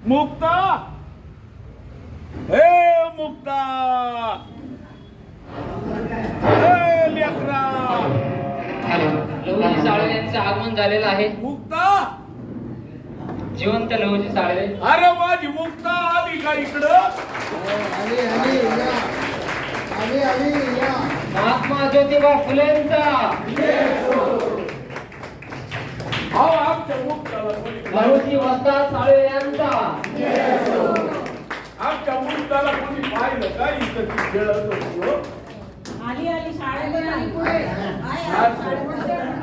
मुक्ता, हे मुक्ता, हे लेकरा. लहुजी साळवे यांचं आगमन झालेलं आहे. मुक्ता, जिवंत लहुजी साळवे. अरे माझी मुक्ता आली का इकडं? महात्मा ज्योतिबा फुलेंचा आमच्या मुक्ताला कोणी लहुजी वस्ताद साळवे यांचा आमच्या मुक्ताला कोणी पाहिलं का इथं ती खेळत होती हो? आली शाळेत आली पुढे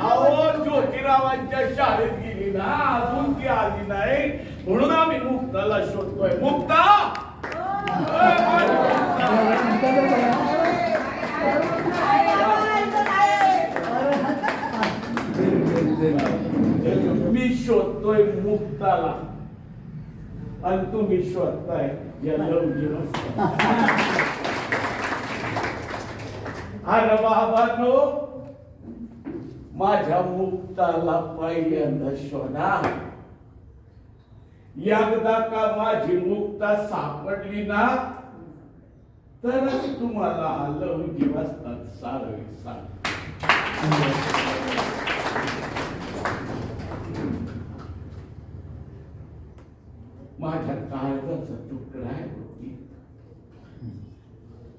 अहो ज्योतिरावांच्या शाळेत गेली ना, अजून ती आली नाही म्हणून आम्ही मुक्ताला शोधतोय. मुक्ता, मी शोधतोय मुक्ताला आणि तुम्ही शोधताय या लवजी वस्ताद. अरे बाबांनो, माझ्या मुक्ताला पहिल्यांदा शोधा. एकदा का माझी मुक्ता सापडली ना तरच तुम्हाला लवजी वस्ताद साळवे सांग. माझ्या काळजाचा तुकडा आहे होती.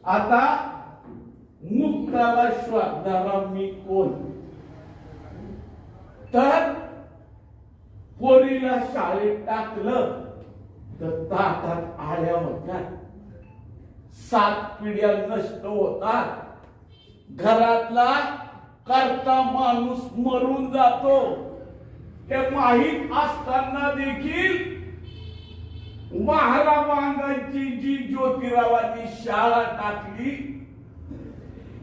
आता मुक्ताला शोधणारा मी कोण? तर पोरीला शाळेत टाकलं तर ताटात आल्या होत्या, 7 पिढ्या नष्ट होतात, घरातला करता माणूस मरून जातो हे माहीत असताना देखील महारामांगांची जी ज्योतिरावांनी शाळा टाकली,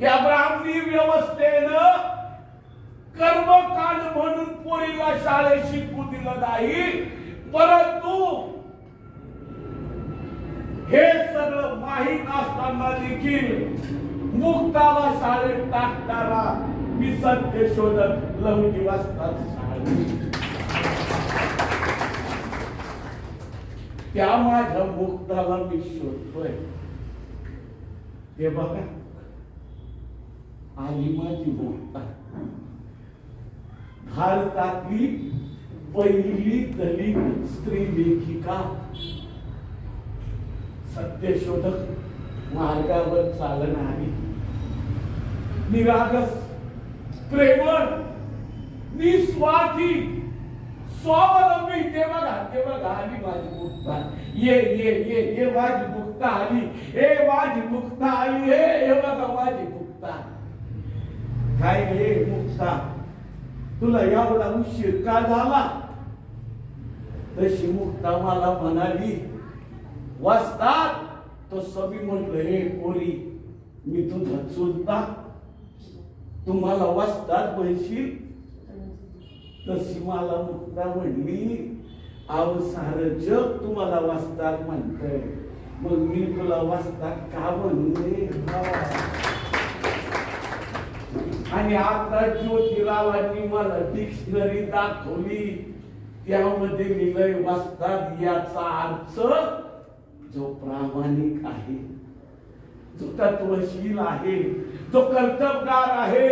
या ब्राह्मणी व्यवस्थेनं कर्मकांड म्हणून पोरीला शाळेत शिकू दिलं नाही. परंतु हे सगळं माहीत असताना देखील मुक्ताला शाळेत टाकणारा मी सत्य शोधक लहुजी वस्ताद साळवे. त्या माझ्या मुक्ताला मी शोधतोय. हे बघा, आली माझी मुक्ता, भारतातली पहिली दलित स्त्री लेखिका, सत्यशोधक मार्गावर चालणारी, निरागस, प्रेमळ, निस्वार्थी, स्वावलंबी. ते बघा आली माझी मुक्ता. ये माझी मुक्ता आली. हे माझी मुक्ता आली. हे बघा माझी मुक्ता. काय हे मुक्ता, तुला एवढा उशीर का झाला? तशी मुक्ता मला म्हणाली, वस्ताद. तसं मी म्हटलं, हे पोरी, मी तुझा चुलता, तुम्हाला वस्ताद म्हणशील? तशी मला मुक्ता म्हणली, अहो सारं जग तुम्हाला वस्ताद म्हणतंय, मग मी तुला वस्ताद का म्हणले? आणि आता ज्योतिरावांनी मला डिक्शनरी दाखवली, त्यामध्ये लिहिलंय वस्ताद याचा अर्थ जो प्रामाणिक आहे, जो तत्वशील आहे, जो कर्तबगार आहे,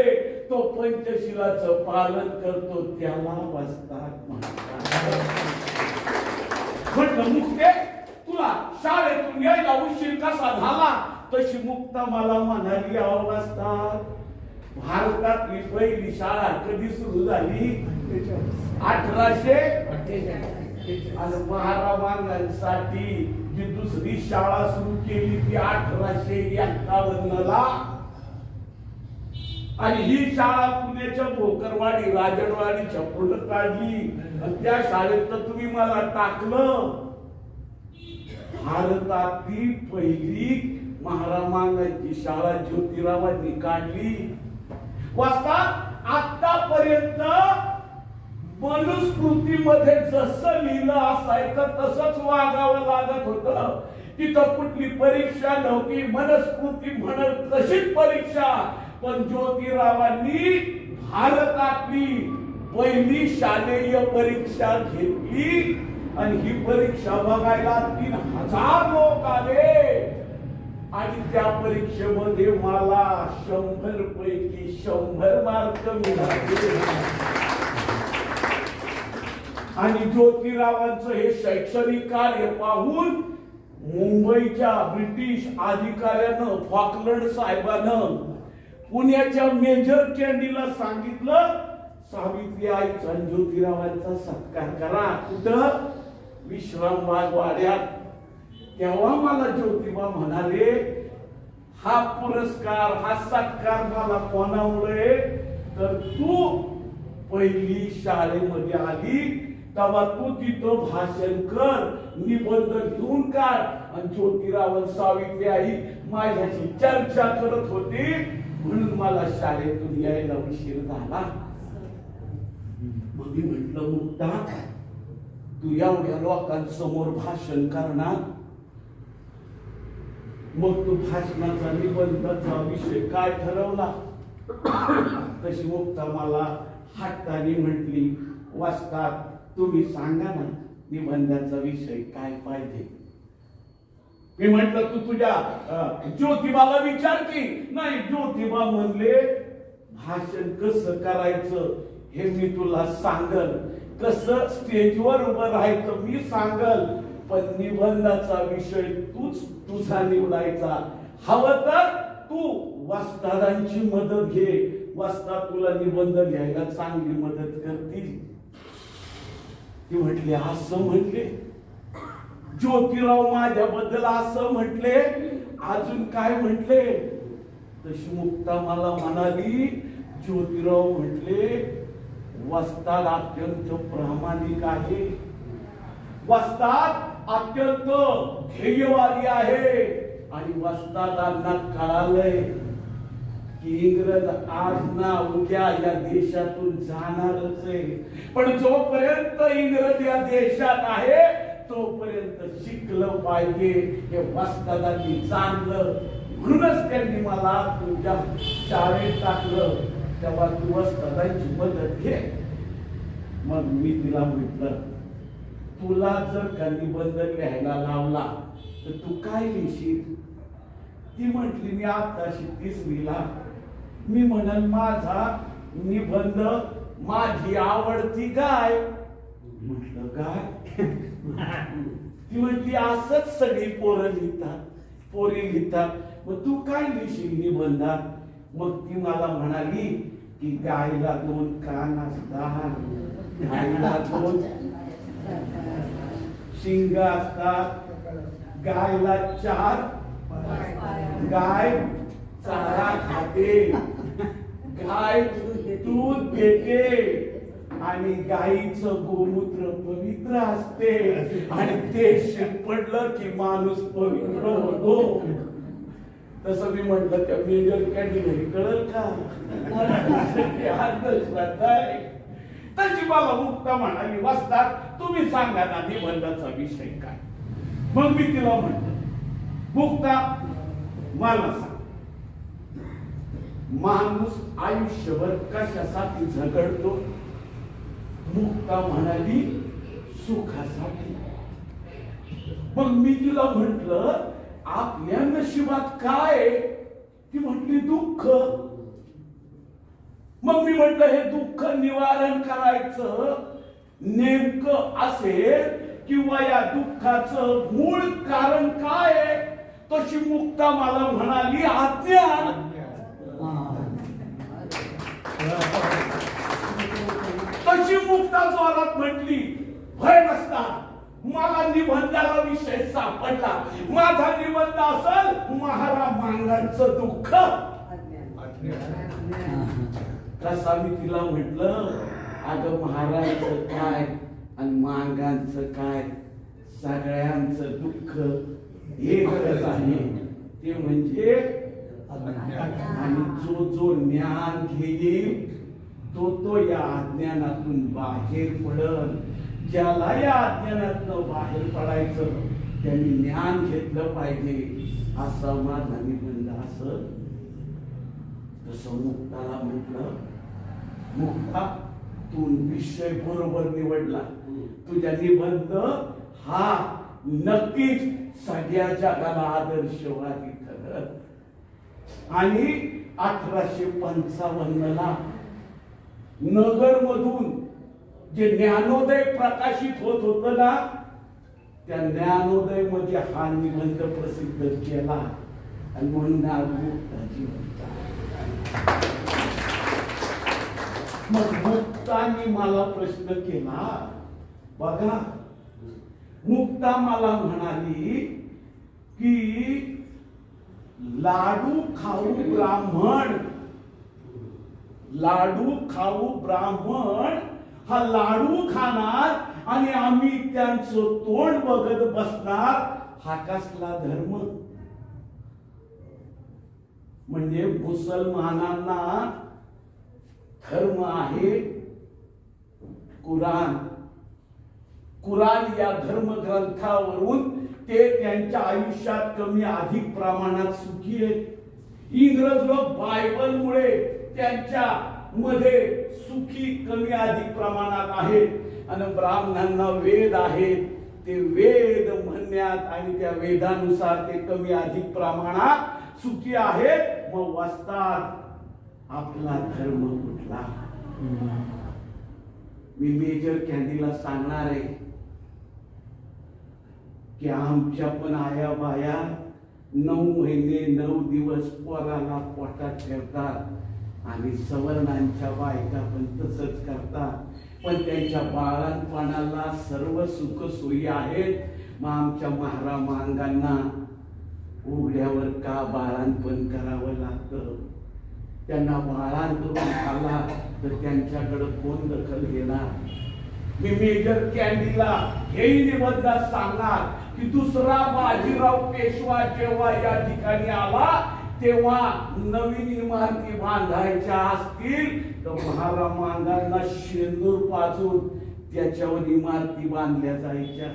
तो पंचशिलाचं पालन करतो, त्याला वस्ताद म्हणतात. म्हटलं, मुक्ते, तुला शाळेतून यायला उशीर कसा झाला? तशी मुक्ता मला म्हणाली, अहो वस्ताद, भारतातली पहिली शाळा कधी सुरू झाली? 1848. आणि महारामांसाठी जी दुसरी शाळा सुरू केली ती 1851 ला. आणि ही शाळा पुण्याच्या भोकरवाडी, राजनवाडीच्या पुढे काढली. आणि त्या शाळेत तर तुम्ही मला टाकलं. भारतातली पहिली महारामांची शाळा ज्योतिरावांनी काढली. वस्ताद, आतापर्यंत मनुस्मृतीमध्ये जसं लिहिलं असायचं तसंच वागावं लागत होतं. तिथं कुठली परीक्षा नव्हती, मनुस्मृती म्हणत तशीच परीक्षा. पण ज्योतिरावांनी भारतातली पहिली शालेय परीक्षा घेतली आणि ही परीक्षा बघायला 3000 लोक आले आणि त्या परीक्षेमध्ये मला 100 पैकी 100 मार्क मिळाले. आणि ज्योतिरावांचं हे शैक्षणिक कार्य पाहून मुंबईच्या ब्रिटिश अधिकाऱ्यानं फॉकलंड साहेबानं पुण्याच्या मेजर कॅन्डीला सांगितलं, सावित्री आईचा आणि ज्योतिरावांचा सत्कार करा. कुठं? विश्रामबाग वाड्यात. तेव्हा मला ज्योतिबा म्हणाले, हा पुरस्कार, हा सत्कार मला कोणामुळे? तर तू पहिली शाळेमध्ये आली तेव्हा तू तिथं भाषण कर, निबंध घेऊन काढ. आणि ज्योतिराव सावित्री आई माझ्याशी चर्चा करत होती म्हणून मला शाळेतून यायला उशीर झाला. मग मी म्हटलं, मुक्ता तू एवढ्या लोकांसमोर भाषण करणार, मग तू भाषणाचा निबंधाचा विषय काय ठरवला? तशी मुक्ता मला हट्टाने म्हटली, वाचतात तुम्ही सांगा ना निबंधाचा विषय काय पाहिजे. मी म्हटलं, तू तुझ्या ज्योतिबाला विचार की. नाही, ज्योतिबा म्हणले भाषण कसं करायचं हे मी तुला सांगल, कसं स्टेजवर उभं राहायचं मी सांगल, पण निबंधाचा विषय तूच तुझा निवडायचा. हवं तर तू वस्तादांची मदत घे, वस्ताद तुला निबंध घ्यायला चांगली मदत करतील. ती म्हटली, असं म्हटले ज्योतिराव माझ्याबद्दल असं म्हटले, अजून काय म्हटले? तशी मुक्ता मला म्हणाली, ज्योतिराव म्हटले वस्ताद अत्यंत प्रामाणिक आहे, वस्ताद अत्यंत ध्येयवादी आहे आणि वस्तादांना कळालंय की इंग्रज आज ना उद्या या देशातून जाणारच आहे, पण जोपर्यंत इंग्रज या देशात आहे तोपर्यंत शिकलं पाहिजे हे वस्तादांनी जाणलं. म्हणूनच त्यांनी मला तुझ्या शाळेत टाकलं, तेव्हा तू वस्तादांची मदत घे. मग मी तिला म्हटलं, तुला जर का निबंध लिहायला लावला तर तू काय लिहिशील? ती म्हटली, मी आताशी 30वीला. मी म्हणाल, माझा निबंध माझी आवडती गाय. म्हटलं, गाय? ती म्हटली, असंच सगळी पोरं लिहितात, पोरी लिहितात, मग तू काय लिहिशील निबंधात? मग ती मला म्हणाली की गायला 2 कान असतात, गायला 2 शिंग असतात, गायला 4 गाय चारा खाते, गाय दूध देते आणि गायीचं गोमूत्र पवित्र असते आणि ते शिरपडलं की माणूस पवित्र होतो. तसं मी म्हटलं, त्या मेजर कॅन्डीला कळल का? तशी मला मुक्ता म्हणाली, वस्ताद तुम्ही सांगा ना निबंधाचा विषय काय? मग मी तिला म्हटलं, मुक्ता मला सांग, माणूस आयुष्यभर कशासाठी झगडतो? मुक्ता म्हणाली, सुखासाठी. मग मी तिला म्हटलं, आपल्या नशिबात काय? ती म्हटली, दुःख. मग मी म्हटलं, हे दुःख निवारण करायचं नेमकं असेल किंवा या दुःखाचं मूळ कारण काय आहे? तशी मुक्ता मला म्हणाली, अज्ञान. तशी मुक्ता जोरात म्हटली, भय नसता मला निबंधाला विषय सापडला. माझा निबंध असेल महारा मांगांचं दुःख. कसा मी तिला म्हटलं, अगं महाराजचं काय आणि मांगांचं काय, सगळ्यांचं दुःख एकच आहे, ते म्हणजे आणि जो ज्ञान घेईल तो या अज्ञानातून बाहेर पडल. ज्याला या अज्ञानातून बाहेर पडायचं त्यांनी ज्ञान घेतलं पाहिजे, असा माझा निबंध असं. तसं मुक्ताला म्हटलं, मुक्ता तू विषय बरोबर निवडला. तुझ्या निबंध हा नक्कीच सगळ्या जगाला आदर्शवादी ठरत. आणि 1855 ला नगर मधून जे ज्ञानोदय प्रकाशित होत होत ना, त्या ज्ञानोदय मध्ये हा निबंध प्रसिद्ध केला. आणि म्हणून आज मुक्ताची मग मुक्तानी मला प्रश्न केला. बघा, मुक्ता मला म्हणाली की लाडू खाऊ ब्राह्मण, लाडू खाऊ ब्राह्मण हा लाडू खाणार आणि आम्ही त्यांचं तोंड बघत बसणार, हा कसला धर्म? म्हणजे मुसलमानांना धर्म आहे कुराण. कुराण या धर्मग्रंथावरून ते त्यांच्या आयुष्यात कमी अधिक प्रमाणात सुखी आहेत. इंग्रज लोक बायबलमुळे त्यांच्या मध्ये सुखी कमी अधिक प्रमाणात आहेत. आणि ब्राह्मणांना वेद आहेत, ते वेद म्हणण्यात आणि त्या वेदानुसार ते कमी अधिक प्रमाणात सुखी आहेत. मग वस्ताद आपला धर्म कुठला? मी मेजर कॅन्डीला सांगणार आहे की आमच्या पण आया बाया 9 महिने 9 दिवस पोराला पोटात ठेवतात आणि सवर्णांच्या बायका पण तसंच करतात. पण त्यांच्या बाळांपणाला सर्व सुख सोयी आहेत. मग आमच्या महारामांगांना उघड्यावर का बाळांपण करावं लागतं? त्यांना बाळांतून आला तर त्यांच्याकडे कोण दखल घेणार? मी मेजर कॅन्डीला हेही निबंधात सांगणार की दुसरा बाजीराव पेशवा जेव्हा या ठिकाणी आला तेव्हा नवीन इमारती बांधायच्या असतील तर महारामांगांना शेंदूर पाजून त्याच्यावर इमारती बांधल्या जायच्या.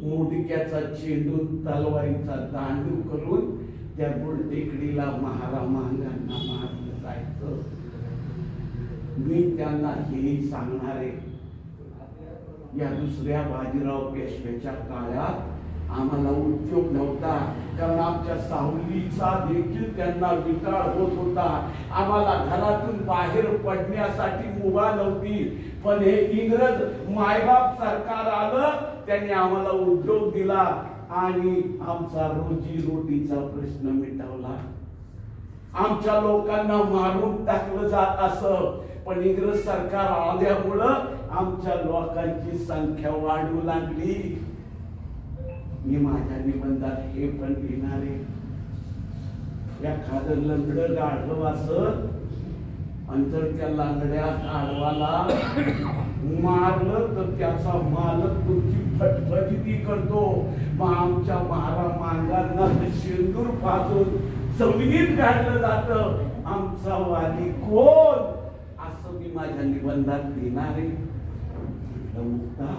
मुडक्याचा चेंडू तलवारीचा दांडू करून त्या बुलटेकडीला महारामांगांना मारलं जायचं. मी त्यांना हेही सांगणार आहे, या दुसऱ्या बाजीराव पेशव्याच्या काळात आम्हाला उद्योग नव्हता, कारण आमच्या सावलीचा देखील त्यांना विटाळ होत होता. आम्हाला घरातून बाहेर पडण्यासाठी मुभा नव्हती. पण हे इंग्रज मायबाप सरकार आलं, त्यांनी आम्हाला उद्योग दिला आणि आमचा रोजी रोटीचा प्रश्न मिटवला. आमच्या लोकांना मारून टाकलं जात असं, पण इंग्रज सरकार आल्यामुळं आमच्या लोकांची संख्या वाढू लागली. मी माझ्या निबंधात हे पण लिहिणार आहे, एखादं लंगडं गाढव असत आणि जर त्या लांगड्या गाढवाला मारलं तर त्याचा मालक तुमची फटफटी करतो. मग आमच्या महारामांगांना शेंदूर पाजून जमिनीत गाडलं जातं. आमचा वादी कोण असं मी माझ्या निबंधात लिहिणार आहे. मुक्ता,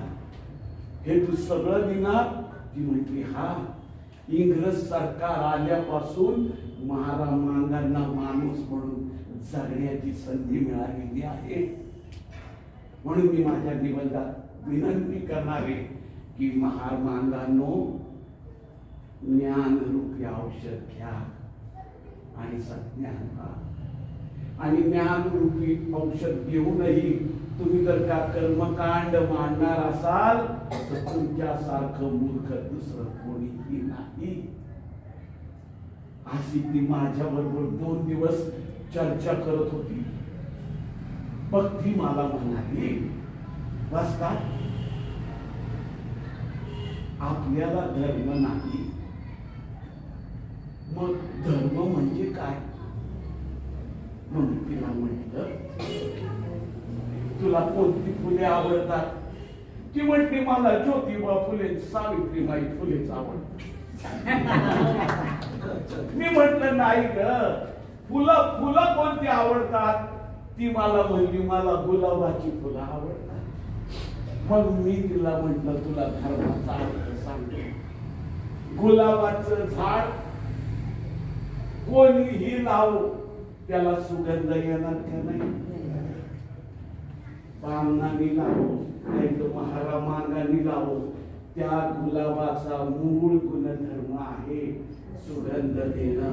हे तू सगळं लिहिणार? ती म्हटली, हा, इंग्रज सरकार आल्यापासून महारामांगांना माणूस म्हणून जगण्याची संधी मिळालेली आहे. म्हणून मी माझ्या निबंधात विनंती करणार आहे की महारामांगांनो, ज्ञान रूपी औषध घ्या आणि सज्ञान व्हा. आणि ज्ञान रूपी औषध घेऊनही तुम्ही जर का कर्मकांड मांडणार असाल तर तुमच्यासारखं मूर्ख दुसरं कोणीही नाही. अशी ती माझ्या बरोबर 2 दिवस चर्चा करत होती. मग ती मला म्हणाली, वाचता आपल्याला धर्म नाही, मग धर्म म्हणजे काय? म्हणून तिला म्हटलं, तुला कोणती फुले आवडतात? ती म्हटली, मला ज्योतिबा फुले, सावित्रीबाई फुलेच आवडतात. मी म्हटलं, नाही ग, फुलं फुलं कोणती आवडतात? ती मला म्हणली, मला गुलाबाची फुलं आवडतात. मग मी तिला म्हटलं, तुला धर्माचा अर्थ सांगतो. गुलाबाचं झाड कोणीही लावो, त्याला सुगंध येणार का नाही? बामणाने लावो नाही तर महारामांगाने लावो, त्या गुलाबाचा मूळ गुणधर्म आहे सुगंध देणं.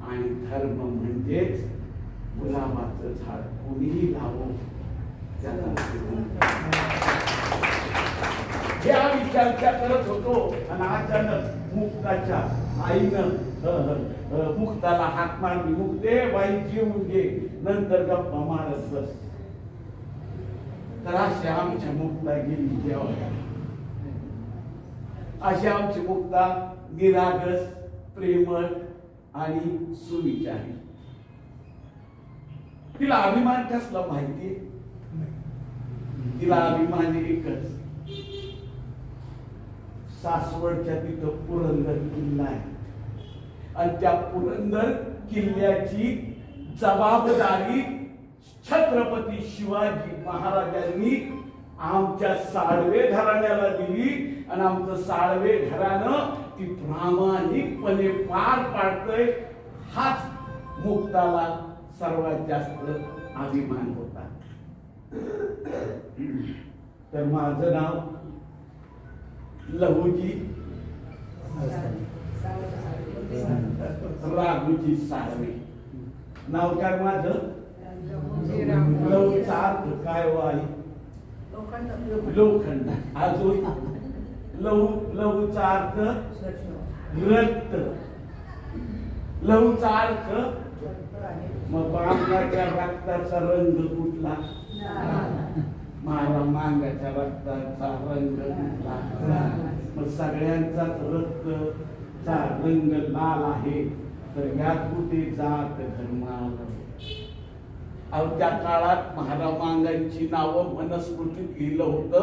आणि धर्म म्हणजेच गुलाबाचं झाड कोणीही लावो त्याला या विचारच्या करत होतो आणि अचानक मुक्ताच्या आईनं मुक्ताला हाक मारली, मुक्ते बाई जेवून घे नंतर गप्पा मारत बस. तर अशी आमची मुक्ता गेली जेवायला. अशी आमची मुक्ता निरागस, प्रेमळ आणि सुविचारी. तिला अभिमान कसला माहितीये? तिला अभिमान एकच, सासवडच्या तिथं पुरंदर किल्ला आहे आणि त्या पुरंदर किल्ल्याची जबाबदारी छत्रपती शिवाजी महाराजांनी आमच्या साळवे घराण्याला दिली आणि आमचं साळवे घराणं ती प्रामाणिकपणे पार पाडतंय. हाच मुक्ताला सर्वात जास्त अभिमान होता. तर माझं नाव लहूजी राघूजी साळवे. नाव काय माझं? लहूचा अर्थ काय वाई? लोखंड. अजून लहूचा अर्थ रक्त. लहूचा अर्थ मग बांगाच्या रक्ताचा रंग कुठला? महारामांगाच्या रक्ताचा रंग कुठला? मग सगळ्यांचाच रक्तचा रंग लाल आहे. तर यात कुठे जात धर्म आला? अहो त्या काळात महारामांगांची नावं वनस्पतीत लिहिलं होतं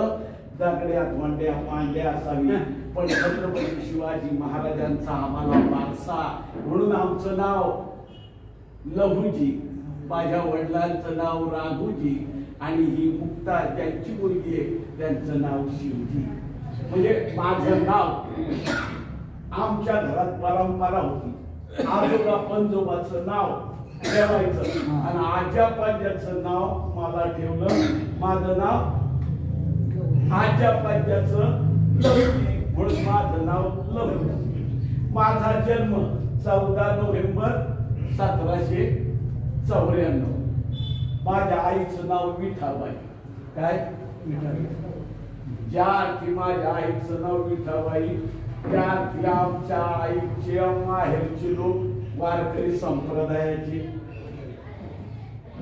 दगड्या धोंड्या पांड्या असावी, पण छत्रपती शिवाजी महाराजांचा आम्हाला वारसा म्हणून आमचं नाव लहूजी, माझ्या वडिलांचं नाव राघूजी आणि ही मुक्ता ज्यांची मुलगी आहे त्यांचं नाव शिवजी. म्हणजे माझं नाव आमच्या घरात परंपरा होती. आजोबा पंजोबाचं नाव ठेवायचं आणि आज्या पाज्याचं नाव मला ठेवलं. माझं नाव आज्या पाज्याचं लहूजी म्हणून माझं नाव लहूजी. माझा जन्म 14 नोव्हेंबर 1794. माझ्या आईचं नाव विठाबाई. काय? ज्या अर्थी माझ्या आईचं नाव विठाबाई त्या अर्थी आमच्या आईचे माहेरचे लोक वारकरी संप्रदायाचे.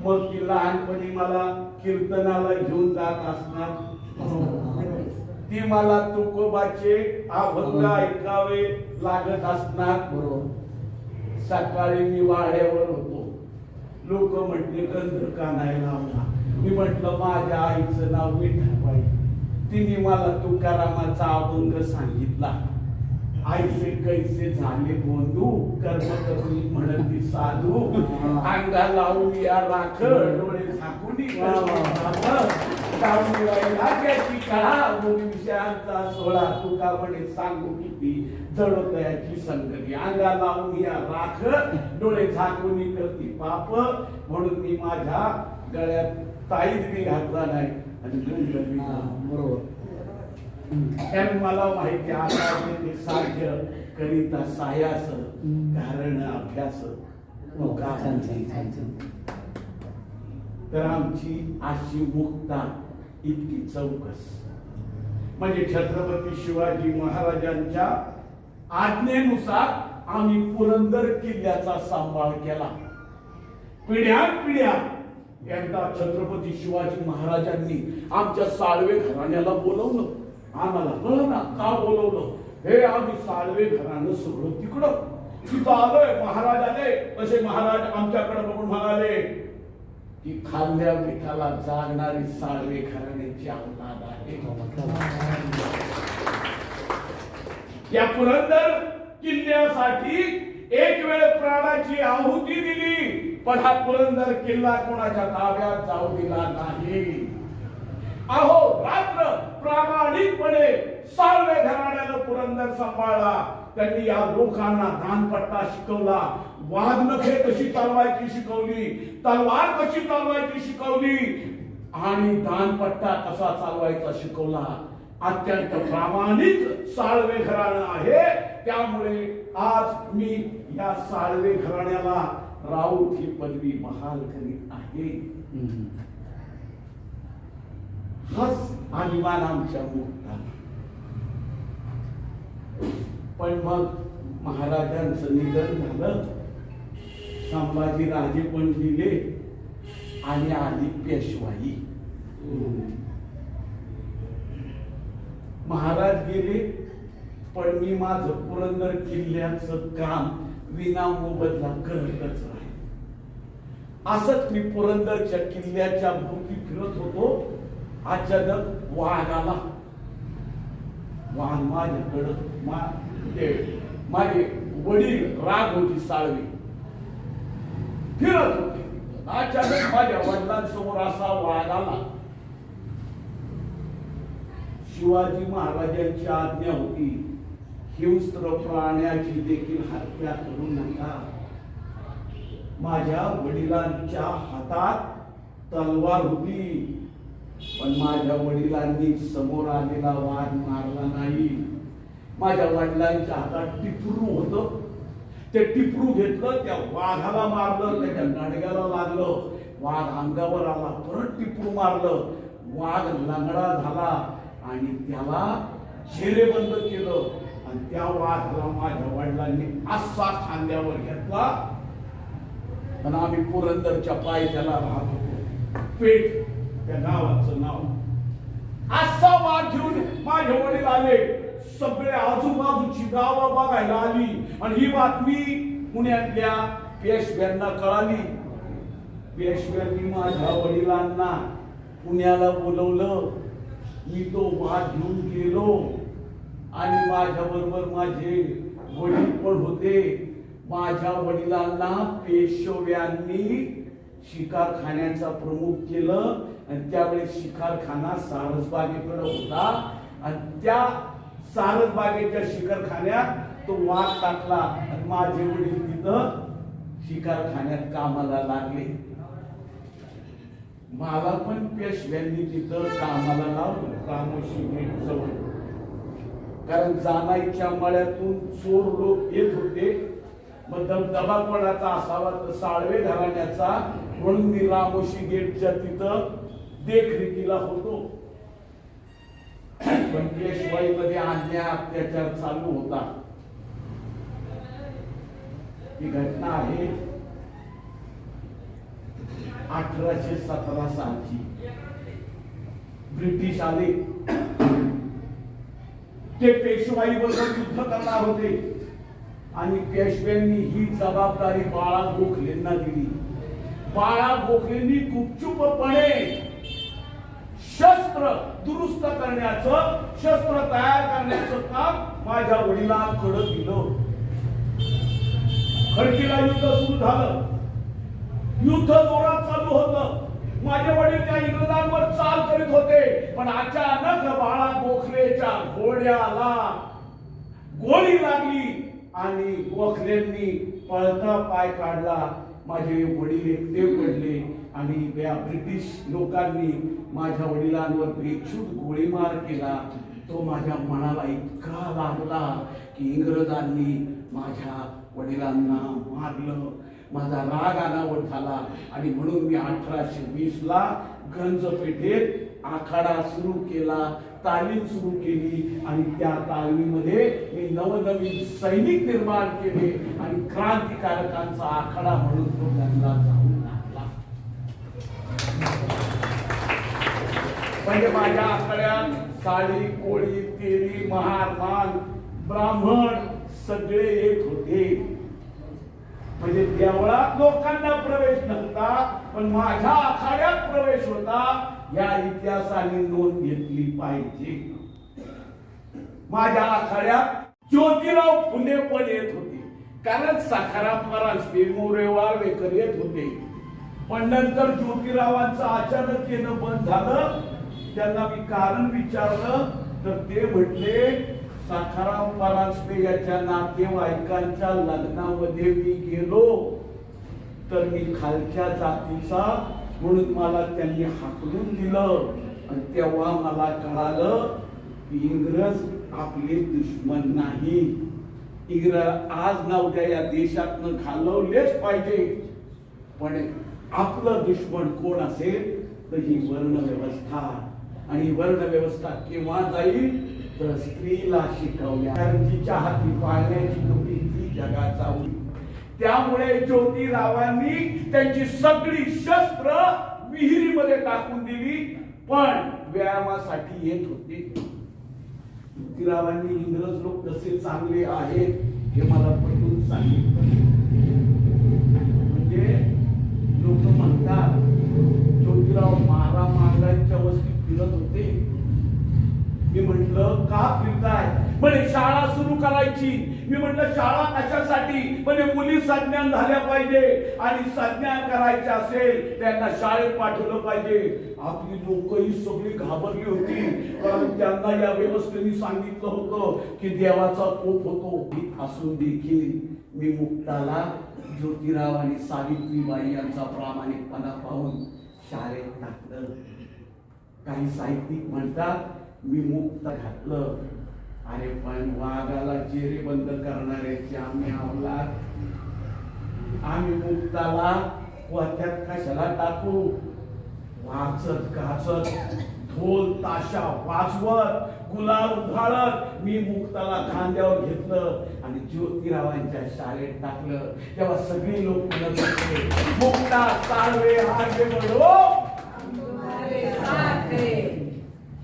मग ती लहानपणी मला कीर्तनाला घेऊन जात असणार. ती मला तुकोबाचे अभंग ऐकावे लागत असणार. सकाळी मी वाड्यावर होतो. लोक म्हटले गंध का नाही लावला. मी म्हटलं माझ्या आईचं नाव विठाबाई. तिने मला तुकारामाचा अभंग सांगितला. आईचे कैसे झाले गोंधू कर्म करून म्हणती साधू अंगा लावून या राखड डोळे झाकून राज्याची कळा विषयांचा सोळा तुका म्हणे सांगू किती जडोदयाची संगती अंगा लावून या राखड डोळे झाकून करती पाप म्हणून मी माझ्या गळ्यात ताईत मी घातला नाही आणि बरोबर. कारण मला माहिती आहे साध्य करिता सायास कारण अभ्यास. तर आमची अशी मुक्ता इतकी चौकस म्हणजे छत्रपती शिवाजी महाराजांच्या आज्ञेनुसार आम्ही पुरंदर किल्ल्याचा सांभाळ केला. पिढ्यानपिढ्या एकदा छत्रपती शिवाजी महाराजांनी आमच्या साळवे घराण्याला बोलवलं. आम्हाला कळलं ना का बोलवलं. हे आम्ही साळवे घराणं सगळं तिकडं तिथं आलोय. महाराज आले. तसे महाराज आमच्याकडे बघून म्हणाले की खाल्ल्या मिठाला जागणारी साळवे घराण्याची औलाद आहे. या पुरंदर किल्ल्यासाठी एक वेळ प्राणाची आहुती दिली, पण हा पुरंदर किल्ला कोणाच्या ताब्यात जाऊ दिला नाही. अहो रात्र प्रामाणिकपणे साळवे घराण्यानं पुरंदर सांभाळला. त्यांनी या लोकांना दानपट्टा शिकवला, वाघनखे कशी चालवायची शिकवली, तलवार कशी चालवायची शिकवली आणि दानपट्टा कसा चालवायचा शिकवला. अत्यंत प्रामाणिक साळवे घराणं आहे. त्यामुळे आज मी या साळवे घराण्याला राऊत ही पदवी बहाल करीत आहे. हाच अभिमान आमच्या मोठा. पण मग महाराजांचं निधन झालं, संभाजी राजे पण गेले आणि आली पेशवाई. महाराज गेले पण मी माझं पुरंदर किल्ल्याचं काम विना मोबदला करतच राहिले. असंच मी पुरंदरच्या किल्ल्याच्या भोवती फिरत होतो. अचानक वाघ आला. वाघ माझ्याकडं माझे वडील राग होती साळवी फिरत होते. अचानक माझ्या वडिलांसमोर असा वाघ आला. शिवाजी महाराजांची आज्ञा होती, हिंस्त्र प्राण्याची देखील हत्या करू नका. माझ्या वडिलांच्या हातात तलवार होती पण माझ्या वडिलांनी समोर आलेला वाघ मारला नाही. माझ्या वडिलांच्या हातात टिपरू होतं. ते टिपरू घेतलं, त्या वाघाला मारलं, त्याच्या गाडग्याला लागलं. वाघ अंगावर आला, परत टिपरू मारलं. वाघ लंगडा झाला आणि त्याला शेरेबंद केलं आणि त्या वाघाला माझ्या वडिलांनी असा खांद्यावर घेतला. आणि आम्ही पुरंदरच्या पायथ्याला राहत होतो. पेठ त्या गावाचं नाव. असा वाघ घेऊन माझे वडील आले. सगळे आजूबाजूची गावं बघायला आली आणि ही बातमी पुण्यातल्या पेशव्यांना कळाली. पेशव्यांनी माझ्या वडिलांना पुण्याला बोलवलं. मी तो वाघ घेऊन गेलो आणि माझ्या बरोबर माझे वडील पण होते. माझ्या वडिलांना पेशव्यांनी शिकारखान्याचा प्रमुख केलं आणि त्यावेळेस शिकारखाना सारसबागेकडे होता आणि त्या सारसबागेच्या शिकारखान्यात तो वाघ टाकला आणि माझे वडील तिथं शिकारखान्यात कामाला लागले. मला पण पेशव्यांनी तिथं कामाला लावलं रामोशी गेट जवळ. कारण जानाईच्या मळ्यातून चोर लोक येत होते. मग दबदबा कोणाचा असावा तर साळवे घराण्याचा, म्हणून मी रामोशी गेटच्या तिथं देखरेखीला होतो. पण पेशवाईमध्ये अन्याय अत्याचार चालू होता. ही घटना आहे 1817 सालची. ब्रिटिश आले, ते पेशवाई बरोबर युद्ध करणार होते आणि पेशव्यांनी ही जबाबदारी बाळा गोखलेंना दिली. बाळा गोखलेंनी गुपचूपपणे शस्त्र दुरुस्त करण्याचं, शस्त्र तयार करण्याचं काम माझ्या वडिलांकडे दिलं. खडकीला युद्ध सुरू झालं. युद्ध जोरात चालू होतं. माझे वडील त्या इंग्रजांवर चाल करीत होते पण अचानक बाळा गोखलेच्या घोड्याला गोळी लागली आणि गोखलेंनी पळता पाय काढला. माझे वडील एकटे पडले आणि त्या ब्रिटिश लोकांनी माझ्या वडिलांवर बेछूट गोळीमार केला. तो माझ्या मनाला इतका लागला की इंग्रजांनी माझ्या वडिलांना मारलं. माझा राग अनावर झाला आणि म्हणून मी 1820 ला गंजपेठेत आखाडा सुरू केला, तालीम सुरू केली आणि त्या तालीमीमध्ये मी नवनवीन सैनिक निर्माण केले आणि क्रांतिकारकांचा आखाडा म्हणून तो त्यांना जाऊन लागला. म्हणजे माझ्या आखाड्यात साडी, कोळी, तेली, महार, ब्राह्मण सगळे येत होते. म्हणजे देवळात लोकांना प्रवेश नव्हता पण माझ्या आखाड्यात प्रवेश होता. या इतिहासाने नोंद घेतली पाहिजे. माझ्या आखाड्यात ज्योतिराव फुले पण येत होते. कारण सखाराम परांजपे, मोरे वाळवेकर येत होते. पण नंतर ज्योतिरावांचं अचानक येणं बंद झालं. त्यांना मी कारण विचारलं तर ते म्हटले सखाराम परांजपे याच्या नातेवाईकांच्या लग्नामध्ये मी गेलो तर मी खालच्या जातीचा म्हणून मला त्यांनी हाकलून दिलं आणि तेव्हा मला कळालं की इंग्रज आपले दुश्मन नाही. इंग्रज आज ना उद्या या देशातनं घालवलेच पाहिजे, पण आपलं दुश्मन कोण असेल तर ही वर्ण व्यवस्था. आणि वर्ण व्यवस्था केव्हा जाईल तर स्त्रीला शिकवल्या, कारण तिच्या हाती पाळण्याची नव्हती ती जगाचा. त्यामुळे ज्योतिरावांनी त्यांची सगळी शस्त्र विहिरीमध्ये टाकून दिली, पण व्यायामासाठी येत होते. ज्योतिरावांनी इंग्रज लोक कसे चांगले आहेत हे मला पटवून सांगितलं. म्हणजे लोक म्हणतात ज्योतिराव मारा मांगांच्या वस्तीत फिरत होते. मी म्हटलं का फिरताय? म्हणे शाळा सुरू करायची. मी म्हटलं शाळा कशासाठी? म्हणे मुली संज्ञान झाल्या पाहिजे आणि संज्ञान करायचे असेल त्यांना शाळेत पाठवलं पाहिजे. आपली लोकही सगळी घाबरली होती, कारण त्यांना या व्यवस्थेने सांगितलं होतं की देवाचा कोप होतो. असून देखील मी मुक्ताला ज्योतिराव आणि सावित्रीबाई यांचा प्रामाणिकपणा पाहून शाळेत टाकलं. काही साहित्यिक म्हणतात मी मुक्त घातलं. अरे पण वाघाला चेहरे बंद करणाऱ्याची आम्ही अवलाद, आम्ही मुक्ताला पोत्यात कशाला टाकू? वाचत गाचत ढोल ताशा वाजवत गुलाल उधळत मी मुक्ताला खांद्यावर घेतलं आणि ज्योतिरावांच्या शाळेत टाकलं. तेव्हा सगळी लोक म्हणत होते मुक्ता साळवे आगे बढो.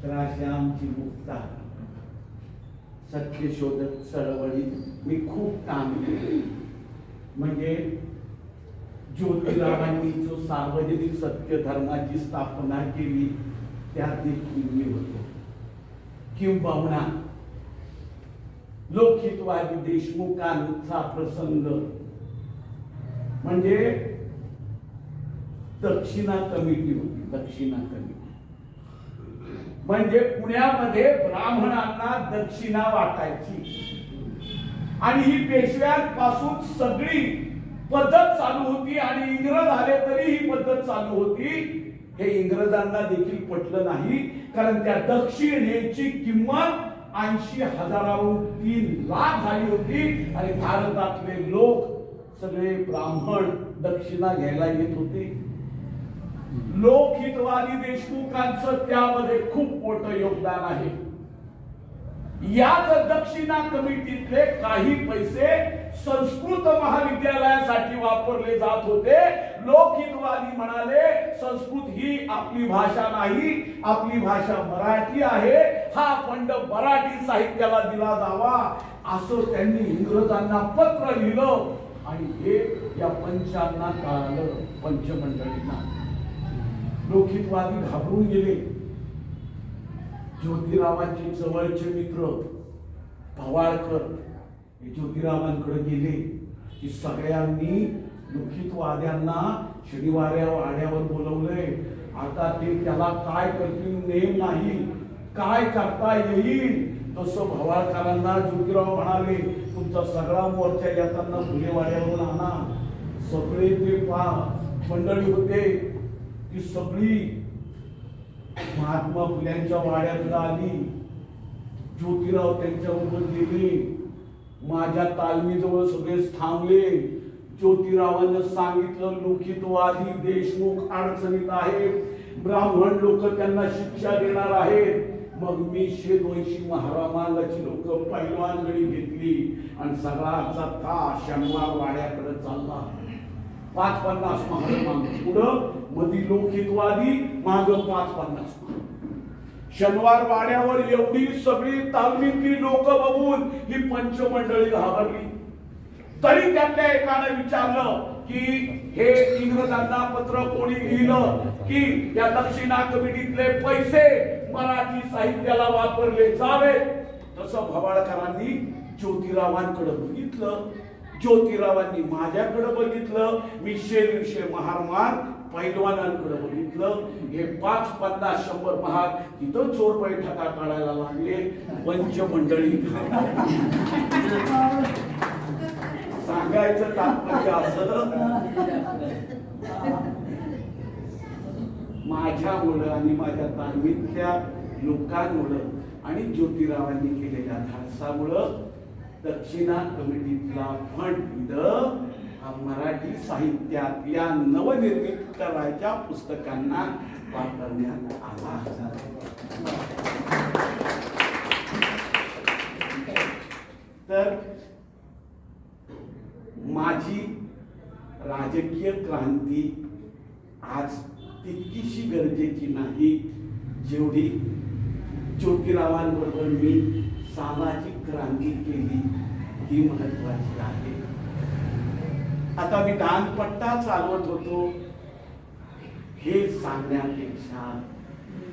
तर अशी आमची मुक्ता सत्य शोधक चळवळीत मी खूप काम केले. म्हणजे ज्योतिरावांनी जो सार्वजनिक सत्य धर्माची स्थापना केली त्यात देखील मी होतो. किंबहुना लोकहितवादी देशमुखांचा प्रसंग म्हणजे दक्षिणा कमिटी होती. दक्षिणा कमिटी म्हणजे पुण्यामध्ये ब्राह्मणांना दक्षिणा वाटायची आणि ही पेशव्यांपासून सगळी पद्धत चालू होती आणि इंग्रज आले तरी ही पद्धत चालू होती. हे इंग्रजांना देखील पटलं नाही, कारण त्या दक्षिणेची किंमत 80,000हून 3 लाख झाली होती आणि भारतातले लोक सगळे ब्राह्मण दक्षिणा घ्यायला येत होते. लोकहितवादी देशमुखांचं त्यामध्ये खूप मोठं योगदान आहे. याच दक्षिणा कमिटीतले काही पैसे संस्कृत महाविद्यालयासाठी वापरले जात होते. लोकहितवादी म्हणाले संस्कृत ही आपली भाषा नाही, आपली भाषा मराठी आहे, हा फंड मराठी साहित्याला दिला जावा असं त्यांनी इंग्रजांना पत्र लिहिलं आणि हे या पंचांना कळालं, पंचमंडळींना. लोकहितवादी घाबरून गेले. ज्योतिरावांचे जवळचे मित्र भवाळकर हे ज्योतिरावांकडे गेले की सगळ्यांनी लोकहितवाद्यांना शनिवाऱ्या वाड्यावर बोलवलंय. आता ते त्याला काय करतील नेम नाही, काय करता येईल तसं भवाळकरांना ज्योतिराव म्हणाले तुमचा सगळा मोर्चा येताना फुलेवाड्यावरून आणा. सगळे ते मंडळी होते ती सगळी महात्मा फुल्यांच्या वाड्यात आली. ज्योतिराव त्यांच्याबरोबर गेले. माझ्या तालमीजवळ सगळे थांबले. ज्योतिरावांना सांगितलं लोकहितवादी देशमुख अडचणीत आहेत, ब्राह्मण लोक त्यांना शिक्षा देणार आहेत. मग मी 100-200 महारामांगाची लोक पैलवानगडी घेतली आणि सगळा जत्था शनिवार वाड्याकडे चालला. 5-50 महारामांग पुढं मधी लोकहितवादी माग 5-50. शनिवार वाड्यावर एवढी सगळी तालमीतली लोक बघून ही पंचमंडळी घाबरली. तरी त्यातल्या एकाने विचारलं की हे इंग्रजांना पत्र कोणी लिहिलं की या दक्षिणा कमिटीतले पैसे मराठी साहित्याला वापरले जावे. तसं भवाळकरांनी ज्योतिरावांकडे बघितलं. ज्योतिरावांनी माझ्याकडे बघितलं, मी शेर महारमान पैलवानांकडे बघितलं. हे 5, 50, 100 महार तिथं चोर बैठका काढायला लागले. पंचमंडळी सांगायचं तात्पर्य असं, माझ्यामुळं आणि माझ्या तालमीतल्या लोकांमुळं आणि ज्योतिरावांनी केलेल्या धाडसामुळं दक्षिणा कमिटीतला फंड मराठी साहित्यातल्या नवनिर्मित करायच्या पुस्तकांना वापरण्यात आला. तर माझी राजकीय क्रांती आज तितकीशी गरजेची नाही जेवढी ज्योतिरावांबरोबर मी सामाजिक क्रांती केली ही महत्वाची आहे. आता मी दानपट्टा चालवत होतो हे सांगण्यापेक्षा,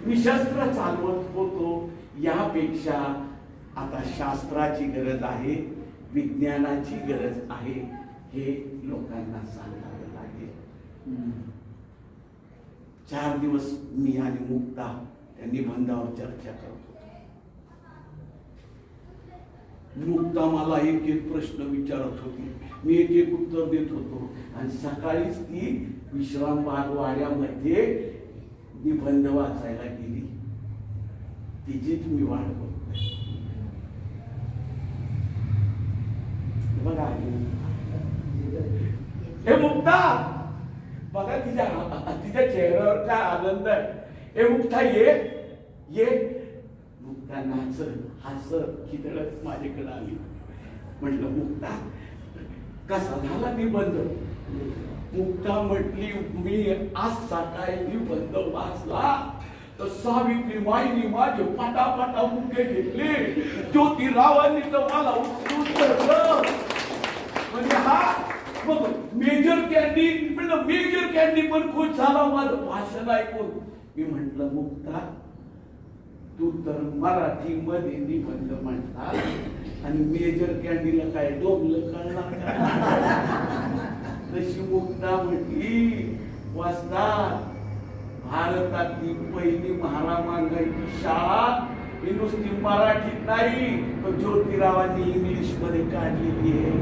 मी शस्त्र चालवत होतो यापेक्षा आता शास्त्राची गरज आहे, विज्ञानाची गरज आहे हे लोकांना सांगावे लागेल. 4 दिवस मी आणि मुक्ता त्या निबंधावर चर्चा करतो. मुक्ता मला एक प्रश्न विचारत होती, मी एक उत्तर देत होतो आणि सकाळीच ती विश्रामबाग वाड्यामध्ये निबंध वाचायला गेली. तिचीच मी वाट बघतोय. बघा हे मुक्ता, बघा तिच्या चेहऱ्यावर काय आनंद आहे. हे मुक्ता ये. मुक्ता नाचत हसत खिदळत माझ्याकडे आली. म्हटलं मुक्ता कसा झाला निबंध? मुक्ता म्हटली, मी आज सकाळी निबंध वाचला तर सावित्रीबाईंनी माझे पाटापाटा मुके घेतले, ज्योतिरावांनी तर मला उचलून धरलं. म्हणजे हा मग मेजर कॅन्डी पण खुश झाला माझं भाषण ऐकून. मी म्हटलं मुक्ता तू तर मराठीमध्ये निबंध म्हणता आणि मेजर कॅन्डीला काय डोंबलं कळणार का? तशी मुक्ता म्हटली, वाचतात भारतातली पहिली महारामांची शाळा ही नुसती मराठीत नाही तर ज्योतिरावांनी इंग्लिश मध्ये काढलेली आहे.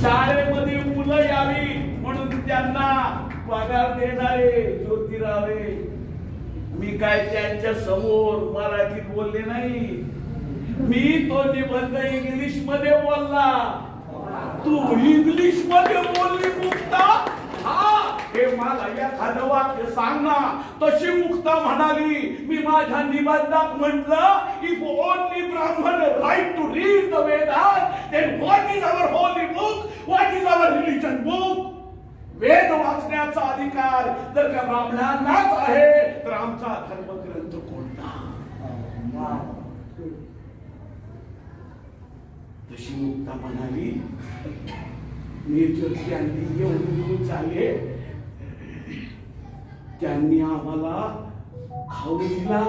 शाळेमध्ये मुलं यावी म्हणून त्यांना पगार देणारे ज्योतिरावे. मी काय त्यांच्या समोर मराठीत बोलले नाही, मी तो निबंध इंग्लिश मध्ये बोलला, तू इंग्लिश मध्ये बोलली मुक्ता. हा हे मला एखादं वाक्य सांग ना. तशी मुक्ता म्हणाली, मी माझ्या निबंधात म्हटलं, if only Brahmin right to read the Vedas, then what is our holy book, what is our religion book. Veda वाचण्याचा अधिकार जर का ब्राह्मणांनाच आहे तर आमचा धर्मग्रंथ कोणता? तशी मुक्ता म्हणाली, मेजर कॅन्डी एवढी चालले, त्यांनी आम्हाला खाऊ दिला,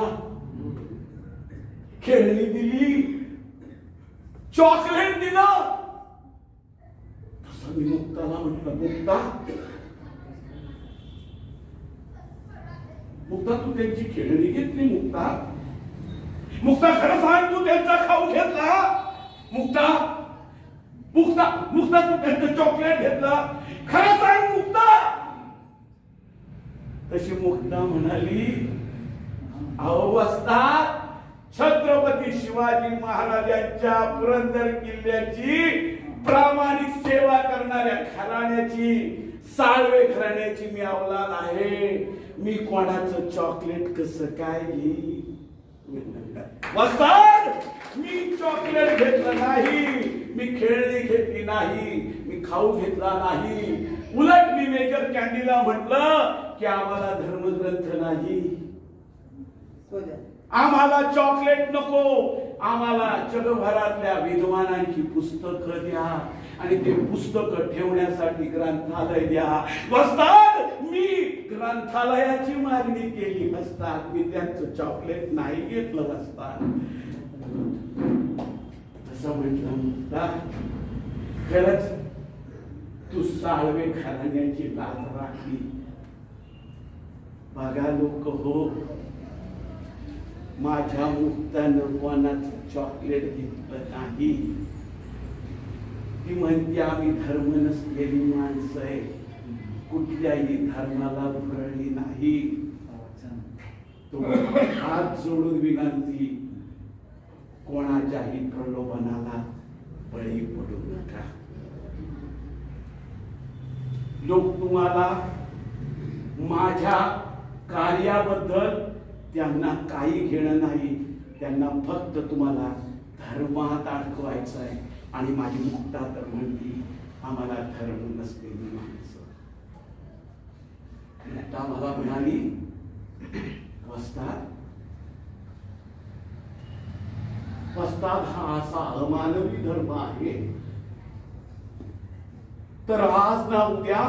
खेळणी दिली, चॉकलेट दिलं. तसं मी मुक्ताला म्हटलं, मुक्ता तू त्यांची खेळणी घेतली? मुक्ता खरं सांग, तू त्यांचा खाऊ घेतला? मुक्ता तू त्यांचं चॉकलेट घेतलं? खरं सांग मुक्ता. तशी मुक्ता म्हणाली, अहो वस्ताद, छत्रपती शिवाजी महाराजांच्या पुरंदर किल्ल्याची प्रामाणिक सेवा करणाऱ्या घराण्याची, साळवे घराण्याची मी अवलाद आहे. मी कोणाचं चॉकलेट कसं काय घेईन? वस्ताद, मी चॉकलेट घेतलं नाही, मी खेळणी घेतली नाही, मी खाऊ घेतला नाही. उलट मी मेजर कॅन्डीला म्हटलं की आम्हाला धर्मग्रंथ नाही, आम्हाला चॉकलेट नको, आम्हाला जगभरातल्या विद्वानांची पुस्तकं द्या आणि ते पुस्तक ठेवण्यासाठी ग्रंथालय द्या. वस्ताद, मी ग्रंथालयाची मागणी केली. वस्ताद, मी त्यांचं चॉकलेट नाही घेतलं. वस्ताद असं म्हटलं. मुक्ता खरंच तू साळवे घराण्याची लाज राखली. बघा लोक हो, माझ्या मुक्तानं कोणाचं चॉकलेट घेतलं नाही. ती म्हणते आम्ही धर्म नसलेली माणसं आहे, कुठल्याही धर्माला भरली नाही. तुम्हाला हात जोडून विनंती, कोणाच्याही प्रलोभनाला बळी पडू नका. लोक तुम्हाला माझ्या कार्याबद्दल त्यांना काही घेणं नाही, त्यांना फक्त तुम्हाला धर्मात अडकवायचं आहे. आणि माझी मुक्ता तर म्हणती आम्हाला धर्म नसलेली माणसं. मुक्ता मला म्हणाली, वस्ताद वस्ताद हा असा अमानवी धर्म आहे, तर आज ना उद्या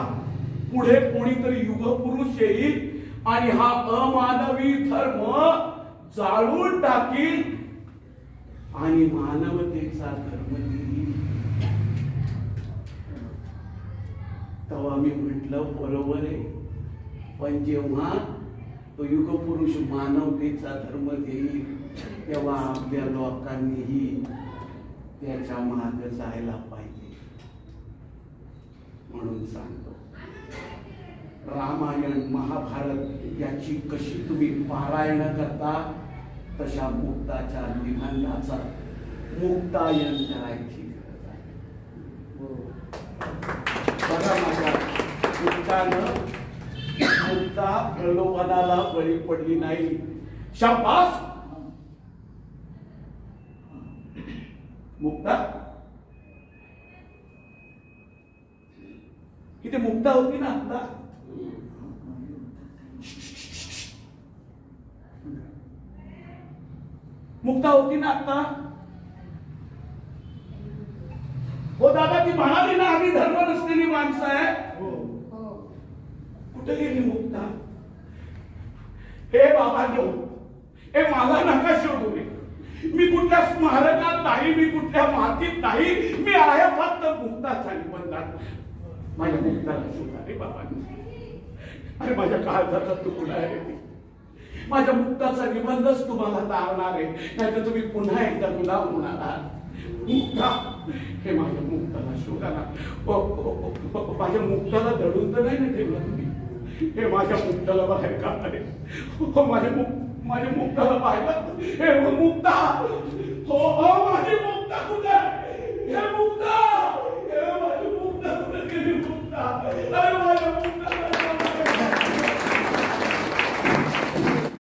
पुढे कोणीतरी युगपुरुष येईल आणि हा अमानवी धर्म जाळून टाकील आणि मानवतेचा धर्म देईल. तेव्हा मी म्हटलं बरोबर आहे, पण जेव्हा तो युगपुरुष मानवतेचा धर्म देईल तेव्हा आपल्या लोकांनीही त्याच्या मागे जायला पाहिजे. म्हणून सांगतो, रामायण महाभारत याची कशी तुम्ही पारायण करता, तशा मुक्ताच्या निबंधाचा मुक्तायन करायची गरज आहे. बघा माझ्या मुक्तानं मुक्ता प्रलोभनाला बळी पडली नाही. शाबास मुक्ता. इथे मुक्ता होती ना आता, मुक्ता होती ना आता. हो दादा, ती म्हणाली ना आम्ही धर्म नसलेली माणसं आहे. कुठे गेली मुक्ता? हे बाबा घेऊ, हे मला नका शोधू रे. मी कुठल्या स्मारकात नाही, मी कुठल्या मातीत नाही, मी आहे फक्त मुक्ताच्या निबंधात. माझ्या मुक्ताला शोधा रे बाबा. अरे माझ्या काळजाचा तुकडा आहे ती. माझ्या मुक्ताचा निबंधच तुम्हाला तारणार आहे, नाहीतर तुम्ही पुन्हा एकदा गुलाम होणार आहात. मुक्ता, हे माझ्या मुक्ताला शोधा ना. माझ्या मुक्ताला दडून तर नाही ना ठेवलं तुम्ही. हे माझ्या मुक्ताला बाहेर काढणारे. माझ्या मुक्ताला पाहिलं. हे मुक्ता,